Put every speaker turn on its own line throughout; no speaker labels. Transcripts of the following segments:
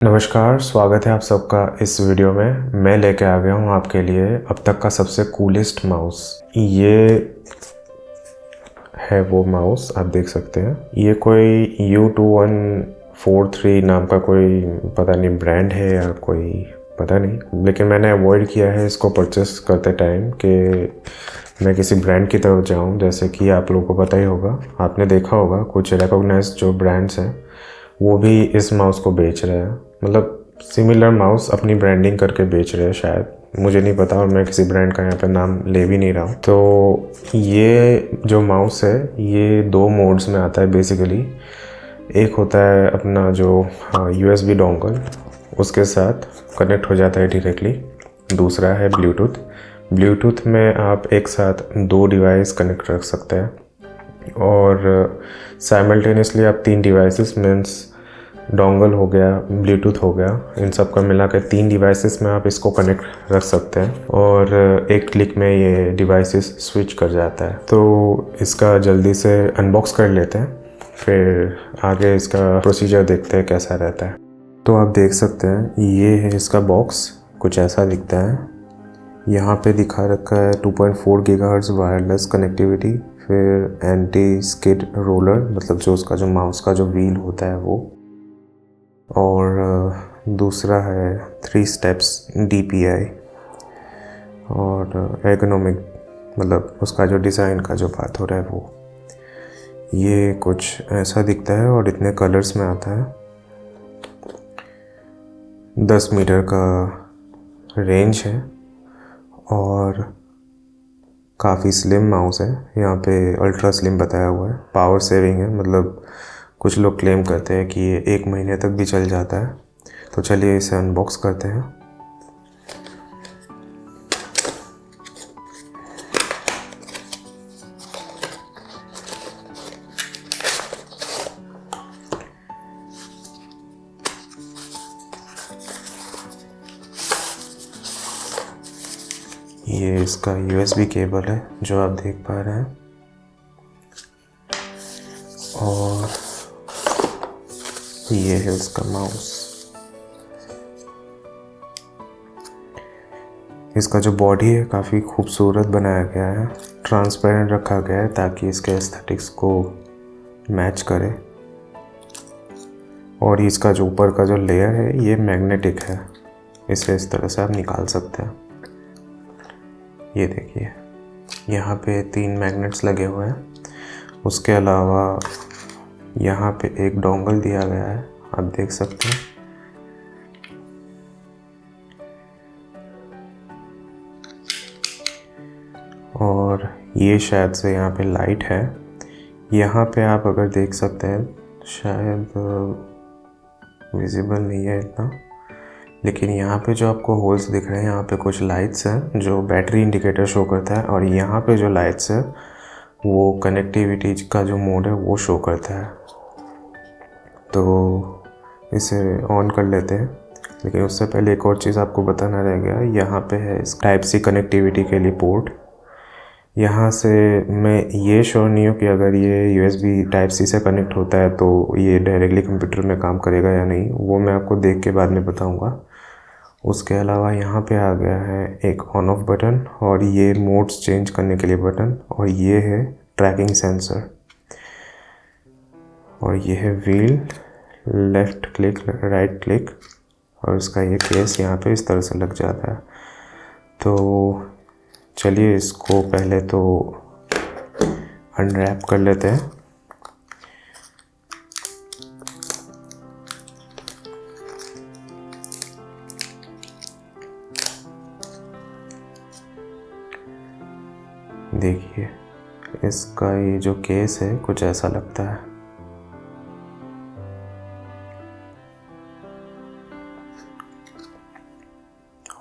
नमस्कार, स्वागत है आप सबका इस वीडियो में। मैं लेके आ गया हूँ आपके लिए अब तक का सबसे कूलेस्ट माउस। ये है वो माउस, आप देख सकते हैं। ये कोई U2143 नाम का कोई पता नहीं ब्रांड है या कोई पता नहीं, लेकिन मैंने अवॉइड किया है इसको परचेस करते टाइम कि मैं किसी ब्रांड की तरफ जाऊँ। जैसे कि आप लोगों को पता ही होगा, आपने देखा होगा कुछ रिकॉग्नाइज्ड जो ब्रांड्स हैं वो भी इस माउस को बेच रहे हैं। मतलब सिमिलर माउस अपनी ब्रांडिंग करके बेच रहे हैं, शायद मुझे नहीं पता, और मैं किसी ब्रांड का यहाँ पे नाम ले भी नहीं रहा हूँ। तो ये जो माउस है ये 2 मोड्स में आता है बेसिकली। एक होता है अपना जो USB डोंगल, उसके साथ कनेक्ट हो जाता है डायरेक्टली। दूसरा है ब्लूटूथ। ब्लूटूथ में आप एक साथ 2 डिवाइस कनेक्ट रख सकते हैं, और साइमल्टेनियसली आप 3 डिवाइसेस मीन्स डोंगल हो गया, ब्लूटूथ हो गया, इन सब का मिला कर 3 डिवाइसेस में आप इसको कनेक्ट रख सकते हैं, और एक क्लिक में ये डिवाइसेस स्विच कर जाता है। तो इसका जल्दी से अनबॉक्स कर लेते हैं, फिर आगे इसका प्रोसीजर देखते हैं कैसा रहता है। तो आप देख सकते हैं ये है इसका बॉक्स, कुछ ऐसा दिखता है। यहाँ पे दिखा रखा है 2.4 गीगाहर्ट्ज़ वायरलेस कनेक्टिविटी, फिर एंटी स्किड रोलर, मतलब जो उसका जो माउस का जो व्हील होता है वो, और दूसरा है 3 स्टेप्स DPI, और एर्गोनॉमिक, मतलब उसका जो डिज़ाइन का जो बात हो रहा है वो। ये कुछ ऐसा दिखता है और इतने कलर्स में आता है। 10 मीटर का रेंज है और काफ़ी स्लिम माउस है। यहाँ पे अल्ट्रा स्लिम बताया हुआ है। पावर सेविंग है, मतलब कुछ लोग क्लेम करते हैं कि ये 1 महीने तक भी चल जाता है। तो चलिए इसे अनबॉक्स करते हैं। ये इसका USB केबल है जो आप देख पा रहे हैं, और ये है इसका माउस। इसका जो बॉडी है काफ़ी खूबसूरत बनाया गया है, ट्रांसपेरेंट रखा गया है ताकि इसके एस्थेटिक्स को मैच करे। और इसका जो ऊपर का जो लेयर है ये मैग्नेटिक है, इसे इस तरह से आप निकाल सकते हैं। ये देखिए, यहाँ पे 3 मैग्नेट्स लगे हुए हैं। उसके अलावा यहाँ पे एक डोंगल दिया गया है, आप देख सकते हैं। और ये शायद से यहाँ पे लाइट है। यहाँ पे आप अगर देख सकते हैं, शायद विजिबल नहीं है इतना, लेकिन यहाँ पे जो आपको होल्स दिख रहे हैं यहाँ पे कुछ लाइट्स हैं जो बैटरी इंडिकेटर शो करता है, और यहाँ पे जो लाइट्स है वो कनेक्टिविटी का जो मोड है वो शो करता है। तो इसे ऑन कर लेते हैं, लेकिन उससे पहले एक और चीज़ आपको बताना रह गया। यहाँ पे है इस Type-C कनेक्टिविटी के लिए पोर्ट। यहाँ से मैं ये श्योर नहीं हूँ कि अगर ये USB Type-C से कनेक्ट होता है तो ये डायरेक्टली कंप्यूटर में काम करेगा या नहीं, वो मैं आपको देख के बाद में बताऊँगा। उसके अलावा यहाँ पे आ गया है एक ऑन ऑफ बटन, और ये मोड्स चेंज करने के लिए बटन, और ये है ट्रैकिंग सेंसर, और ये है wheel, left click right click, और इसका ये केस यहाँ पे इस तरह से लग जाता है। तो चलिए इसको पहले तो अनरैप कर लेते हैं। देखिए, इसका ये जो केस है कुछ ऐसा लगता है।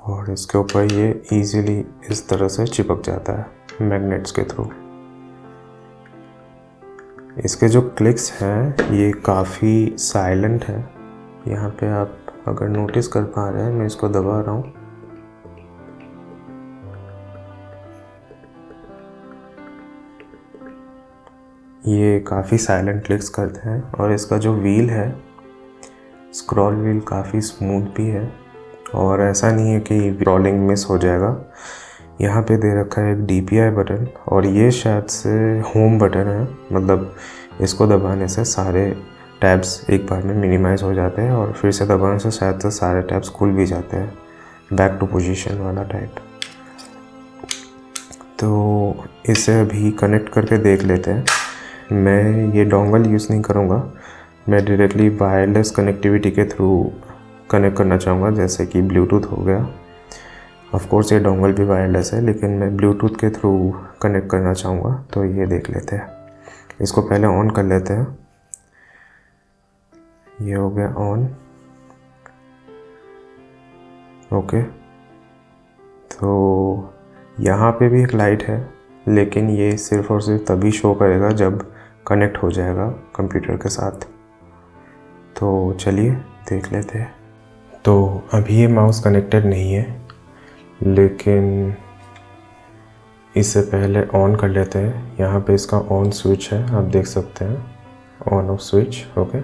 और इसके ऊपर ये इजीली इस तरह से चिपक जाता है मैग्नेट्स के थ्रू। इसके जो क्लिक्स हैं ये काफ़ी साइलेंट है। यहाँ पे आप अगर नोटिस कर पा रहे हैं, मैं इसको दबा रहा हूँ, ये काफ़ी साइलेंट क्लिक्स करते हैं। और इसका जो व्हील है स्क्रॉल व्हील काफ़ी स्मूथ भी है और ऐसा नहीं है कि स्क्रॉलिंग मिस हो जाएगा। यहाँ पे दे रखा है एक DPI बटन और ये शायद से होम बटन है, मतलब इसको दबाने से सारे टैब्स एक बार में मिनिमाइज़ हो जाते हैं और फिर से दबाने से शायद से सारे टैब्स खुल भी जाते हैं, बैक टू पोजीशन वाला टाइप। तो इसे अभी कनेक्ट करके देख लेते हैं। मैं ये डोंगल यूज़ नहीं करूँगा, मैं डायरेक्टली वायरलेस कनेक्टिविटी के थ्रू कनेक्ट करना चाहूँगा, जैसे कि ब्लूटूथ हो गया। ऑफ कोर्स ये डोंगल भी वायरलेस है, लेकिन मैं ब्लूटूथ के थ्रू कनेक्ट करना चाहूँगा। तो ये देख लेते हैं, इसको पहले ऑन कर लेते हैं। ये हो गया ऑन, ओके। तो यहाँ पे भी एक लाइट है, लेकिन ये सिर्फ़ और सिर्फ तभी शो करेगा जब कनेक्ट हो जाएगा कंप्यूटर के साथ। तो चलिए देख लेते हैं। तो अभी ये माउस कनेक्टेड नहीं है, लेकिन इससे पहले ऑन कर लेते हैं। यहाँ पे इसका ऑन स्विच है, आप देख सकते हैं, on off switch, okay.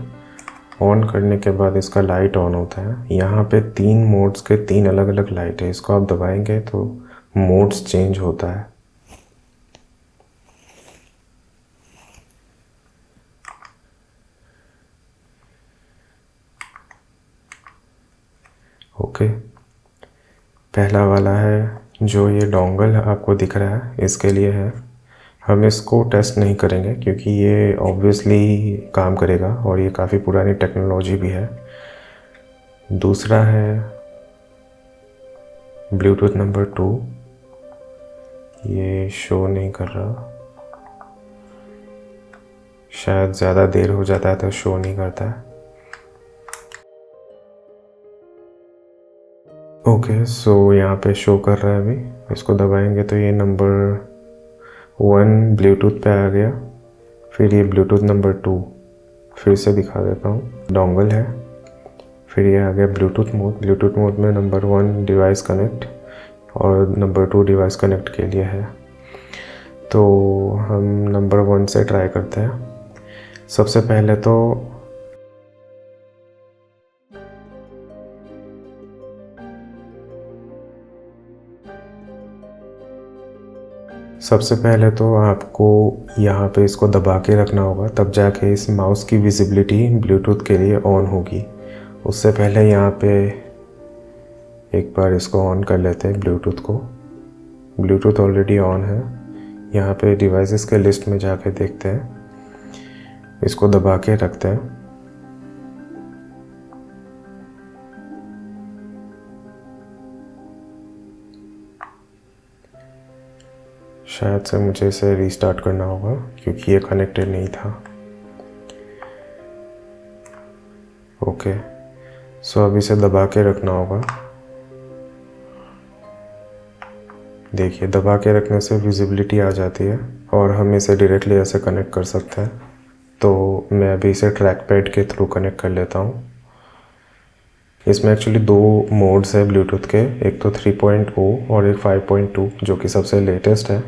On करने के बाद इसका लाइट ऑन होता है। यहाँ पे 3 मोड्स के 3 अलग अलग लाइट है, इसको आप दबाएंगे तो मोड्स चेंज होता है। ओके, पहला वाला है जो ये डोंगल आपको दिख रहा है, इसके लिए है। हम इसको टेस्ट नहीं करेंगे क्योंकि ये ऑब्वियसली काम करेगा और ये काफ़ी पुरानी टेक्नोलॉजी भी है। दूसरा है ब्लूटूथ नंबर 2, ये शो नहीं कर रहा, शायद ज़्यादा देर हो जाता है तो शो नहीं करता है। ओके, सो यहाँ पे शो कर रहा है अभी। इसको दबाएंगे तो ये नंबर 1 ब्लूटूथ पे आ गया, फिर ये ब्लूटूथ नंबर 2 फिर से दिखा देता हूँ, डोंगल है। फिर ये आ गया ब्लूटूथ मोड। ब्लूटूथ मोड में नंबर 1 डिवाइस कनेक्ट और नंबर 2 डिवाइस कनेक्ट के लिए है। तो हम नंबर 1 से ट्राई करते हैं। सबसे पहले तो आपको यहाँ पे इसको दबा के रखना होगा, तब जाके इस माउस की विजिबिलिटी ब्लूटूथ के लिए ऑन होगी। उससे पहले यहाँ पे एक बार इसको ऑन कर लेते हैं ब्लूटूथ को। ब्लूटूथ ऑलरेडी ऑन है। यहाँ पे डिवाइसेस के लिस्ट में जाके देखते हैं, इसको दबा के रखते हैं। शायद से मुझे इसे रीस्टार्ट करना होगा क्योंकि ये कनेक्टेड नहीं था। ओके, सो अब इसे दबा के रखना होगा। देखिए, दबा के रखने से विजिबिलिटी आ जाती है और हम इसे डायरेक्टली ऐसे कनेक्ट कर सकते हैं। तो मैं अभी इसे ट्रैक पैड के थ्रू कनेक्ट कर लेता हूँ। इसमें एक्चुअली 2 मोड्स है ब्लूटूथ के, एक तो 3.0 और एक 5.2 जो कि सबसे लेटेस्ट है।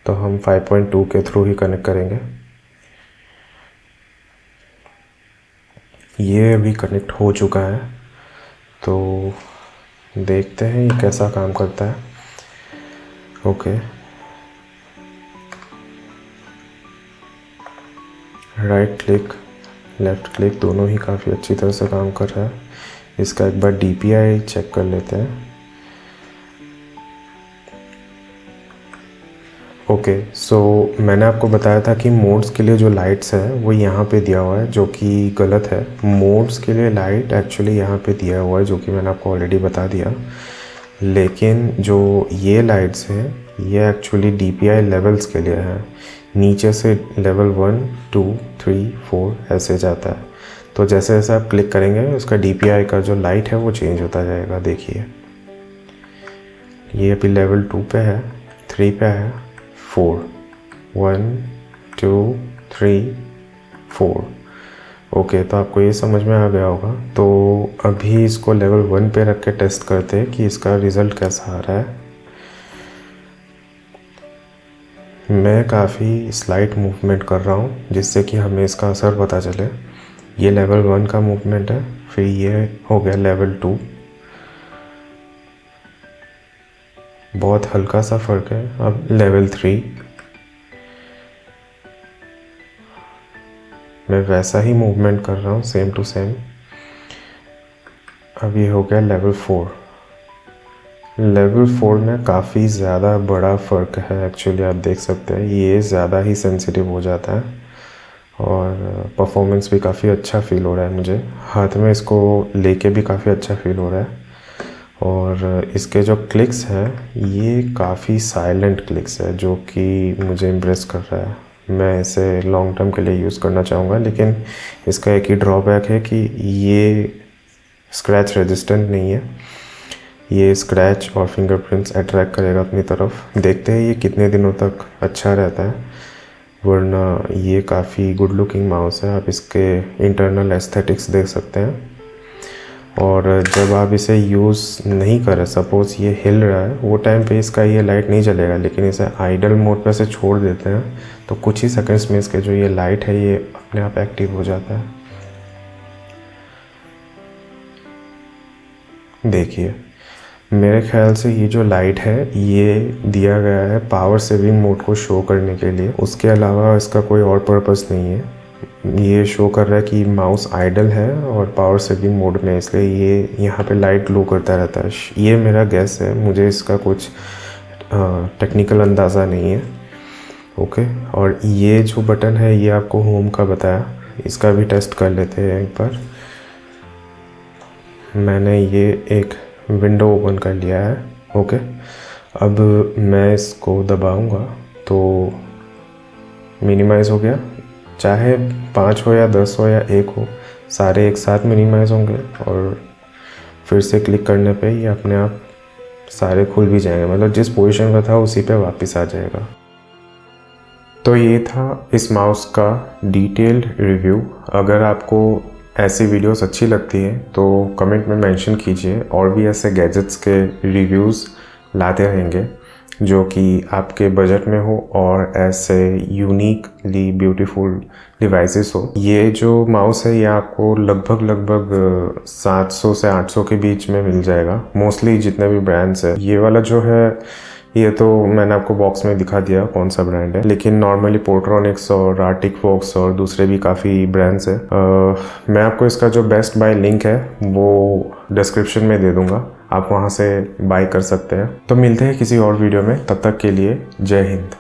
तो हम 5.2 के थ्रू ही कनेक्ट करेंगे। ये अभी कनेक्ट हो चुका है, तो देखते हैं ये कैसा काम करता है। Okay, right click left click दोनों ही काफ़ी अच्छी तरह से काम कर रहा है। इसका एक बार DPI चेक कर लेते हैं। ओके, सो मैंने आपको बताया था कि मोड्स के लिए जो लाइट्स है वो यहाँ पे दिया हुआ है, जो कि गलत है। मोड्स के लिए लाइट एक्चुअली यहाँ पे दिया हुआ है, जो कि मैंने आपको ऑलरेडी बता दिया। लेकिन जो ये लाइट्स हैं ये एक्चुअली DPI लेवल्स के लिए हैं। नीचे से लेवल 1 2 3 4 ऐसे जाता है। तो जैसे जैसे आप क्लिक करेंगे उसका DPI का जो लाइट है वो चेंज होता जाएगा। देखिए, ये अभी लेवल 2 पे है, 3 पे है, 4 1 2 3 4। ओके, तो आपको ये समझ में आ गया होगा। तो अभी इसको लेवल 1 पे रख के टेस्ट करते हैं कि इसका रिज़ल्ट कैसा आ रहा है। मैं काफ़ी स्लाइट मूवमेंट कर रहा हूँ जिससे कि हमें इसका असर पता चले। ये लेवल 1 का मूवमेंट है, फिर ये हो गया लेवल 2। बहुत हल्का सा फ़र्क है। अब लेवल 3, मैं वैसा ही मूवमेंट कर रहा हूँ, सेम टू सेम। अब ये हो गया लेवल 4। लेवल 4 में काफ़ी ज़्यादा बड़ा फ़र्क है एक्चुअली, आप देख सकते हैं ये ज़्यादा ही सेंसिटिव हो जाता है और परफॉर्मेंस भी काफ़ी अच्छा फ़ील हो रहा है मुझे। हाथ में इसको लेके भी काफ़ी अच्छा फ़ील हो रहा है और इसके जो क्लिक्स हैं ये काफ़ी साइलेंट क्लिक्स है, जो कि मुझे इम्प्रेस कर रहा है। मैं इसे लॉन्ग टर्म के लिए यूज़ करना चाहूँगा, लेकिन इसका एक ही ड्रॉबैक है कि ये स्क्रैच रेजिस्टेंट नहीं है। ये स्क्रैच और फिंगरप्रिंट्स अट्रैक्ट करेगा अपनी तरफ। देखते हैं ये कितने दिनों तक अच्छा रहता है, वरना ये काफ़ी गुड लुकिंग माउस है। आप इसके इंटरनल एस्थेटिक्स देख सकते हैं। और जब आप इसे यूज़ नहीं करें, सपोज़ ये हिल रहा है, वो टाइम पे इसका ये लाइट नहीं जलेगा, लेकिन इसे आइडल मोड पे से छोड़ देते हैं तो कुछ ही सेकंड्स में इसके जो ये लाइट है ये अपने आप एक्टिव हो जाता है। देखिए, मेरे ख्याल से ये जो लाइट है ये दिया गया है पावर सेविंग मोड को शो करने के लिए, उसके अलावा इसका कोई और पर्पस नहीं है। ये शो कर रहा है कि माउस आइडल है और पावर सेविंग मोड में, इसलिए ये यहाँ पे लाइट ग्लो करता रहता है। ये मेरा गैस है, मुझे इसका कुछ टेक्निकल अंदाज़ा नहीं है। ओके, और ये जो बटन है ये आपको होम का बताया, इसका भी टेस्ट कर लेते हैं एक बार। मैंने ये एक विंडो ओपन कर लिया है। ओके, अब मैं इसको दबाऊंगा तो मिनिमाइज़ हो गया। चाहे 5 हो या 10 हो या 1 हो, सारे एक साथ मिनिमाइज़ होंगे और फिर से क्लिक करने पे ये अपने आप सारे खुल भी जाएंगे, मतलब जिस पोजीशन में था उसी पे वापस आ जाएगा। तो ये था इस माउस का डिटेल्ड रिव्यू। अगर आपको ऐसी वीडियोस अच्छी लगती हैं तो कमेंट में मेंशन कीजिए, और भी ऐसे गैजेट्स के रिव्यूज़ लाते रहेंगे जो कि आपके बजट में हो और ऐसे यूनिकली ब्यूटीफुल डिवाइसेस हो। ये जो माउस है ये आपको लगभग 700 से 800 के बीच में मिल जाएगा, मोस्टली जितने भी ब्रांड्स है। ये वाला जो है ये तो मैंने आपको बॉक्स में दिखा दिया कौन सा ब्रांड है, लेकिन नॉर्मली पोर्ट्रॉनिक्स और आर्टिक फॉक्स और दूसरे भी काफ़ी ब्रांड्स है। मैं आपको इसका जो बेस्ट बाय लिंक है वो डिस्क्रिप्शन में दे दूंगा, आप वहाँ से बाय कर सकते हैं। तो मिलते हैं किसी और वीडियो में, तब तक के लिए जय हिंद।